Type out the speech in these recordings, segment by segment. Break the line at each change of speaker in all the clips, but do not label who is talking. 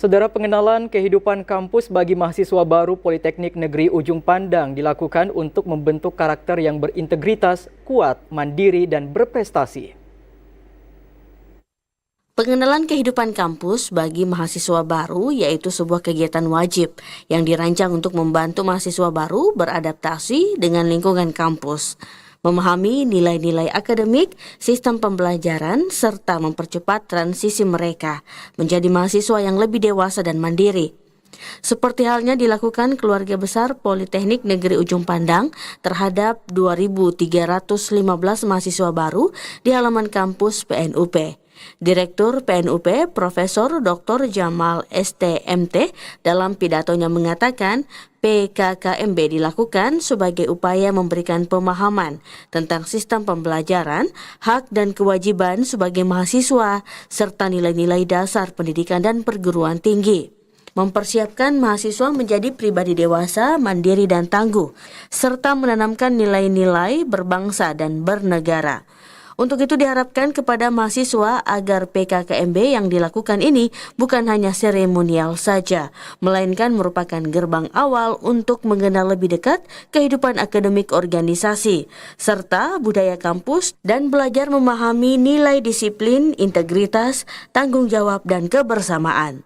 Saudara, pengenalan kehidupan kampus bagi mahasiswa baru Politeknik Negeri Ujung Pandang dilakukan untuk membentuk karakter yang berintegritas, kuat, mandiri, dan berprestasi.
Pengenalan kehidupan kampus bagi mahasiswa baru yaitu sebuah kegiatan wajib yang dirancang untuk membantu mahasiswa baru beradaptasi dengan lingkungan kampus, memahami nilai-nilai akademik, sistem pembelajaran, serta mempercepat transisi mereka menjadi mahasiswa yang lebih dewasa dan mandiri. Seperti halnya dilakukan keluarga besar Politeknik Negeri Ujung Pandang terhadap 2.315 mahasiswa baru di halaman kampus PNUP. Direktur PNUP Profesor Dr. Jamal STMT dalam pidatonya mengatakan PKKMB dilakukan sebagai upaya memberikan pemahaman tentang sistem pembelajaran, hak dan kewajiban sebagai mahasiswa, serta nilai-nilai dasar pendidikan dan perguruan tinggi. Mempersiapkan mahasiswa menjadi pribadi dewasa, mandiri dan tangguh, serta menanamkan nilai-nilai berbangsa dan bernegara. Untuk itu diharapkan kepada mahasiswa agar PKKMB yang dilakukan ini bukan hanya seremonial saja, melainkan merupakan gerbang awal untuk mengenal lebih dekat kehidupan akademik organisasi, serta budaya kampus dan belajar memahami nilai disiplin, integritas, tanggung jawab, dan kebersamaan.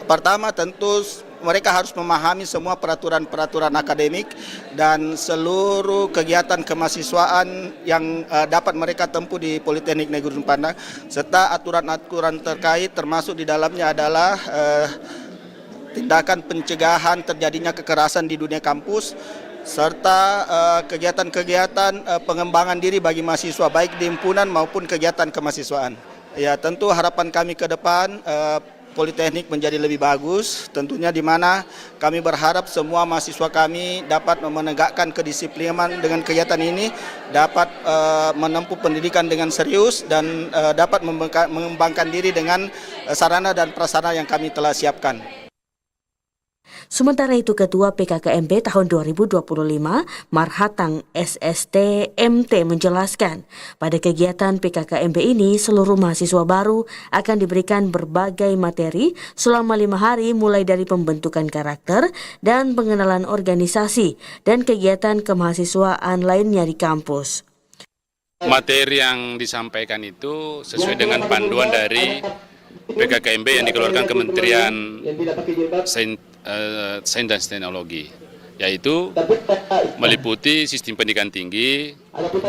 Pertama tentu mereka harus memahami semua peraturan-peraturan akademik dan seluruh kegiatan kemahasiswaan yang dapat mereka tempuh di Politeknik Negeri Ujung Pandang, serta aturan-aturan terkait termasuk di dalamnya adalah tindakan pencegahan terjadinya kekerasan di dunia kampus, serta kegiatan-kegiatan pengembangan diri bagi mahasiswa baik di himpunan maupun kegiatan kemahasiswaan. Ya, tentu harapan kami ke depan Politeknik menjadi lebih bagus, tentunya di mana kami berharap semua mahasiswa kami dapat menegakkan kedisiplinan dengan kegiatan ini, dapat menempuh pendidikan dengan serius dan dapat mengembangkan diri dengan sarana dan prasarana yang kami telah siapkan.
Sementara itu Ketua PKKMB tahun 2025, Marhatang SSTMT menjelaskan, pada kegiatan PKKMB ini seluruh mahasiswa baru akan diberikan berbagai materi selama 5 hari mulai dari pembentukan karakter dan pengenalan organisasi dan kegiatan kemahasiswaan lainnya di kampus.
Materi yang disampaikan itu sesuai dengan panduan dari PKKMB yang dikeluarkan Kementerian Sains dan Teknologi, yaitu meliputi sistem pendidikan tinggi,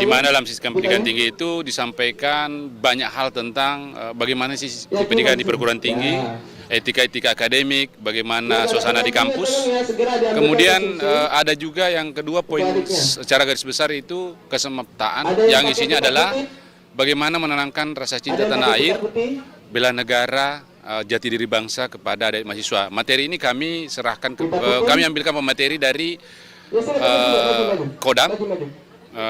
di mana dalam sistem pendidikan tinggi itu disampaikan banyak hal tentang bagaimana sistem pendidikan di perguruan tinggi, etika-etika akademik, bagaimana suasana di kampus. Kemudian ada juga yang kedua poin secara garis besar itu kesemaptaan, yang isinya adalah bagaimana menanamkan rasa cinta tanah air, bela negara, jati diri bangsa kepada adik mahasiswa. Materi ini kami serahkan, kami ambilkan pemateri dari Kodam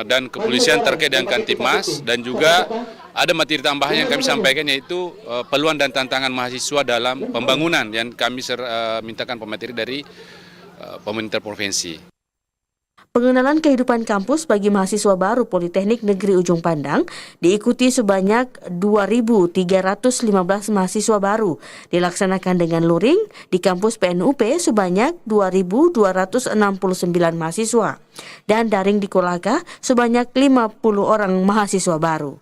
dan kepolisian terkait dengan Kantipmas, dan juga ada materi tambahan yang kami sampaikan yaitu peluang dan tantangan mahasiswa dalam pembangunan yang kami mintakan pemateri dari pemerintah provinsi.
Pengenalan kehidupan kampus bagi mahasiswa baru Politeknik Negeri Ujung Pandang diikuti sebanyak 2.315 mahasiswa baru, dilaksanakan dengan luring di kampus PNUP sebanyak 2.269 mahasiswa, dan daring di Kolaka sebanyak 50 orang mahasiswa baru.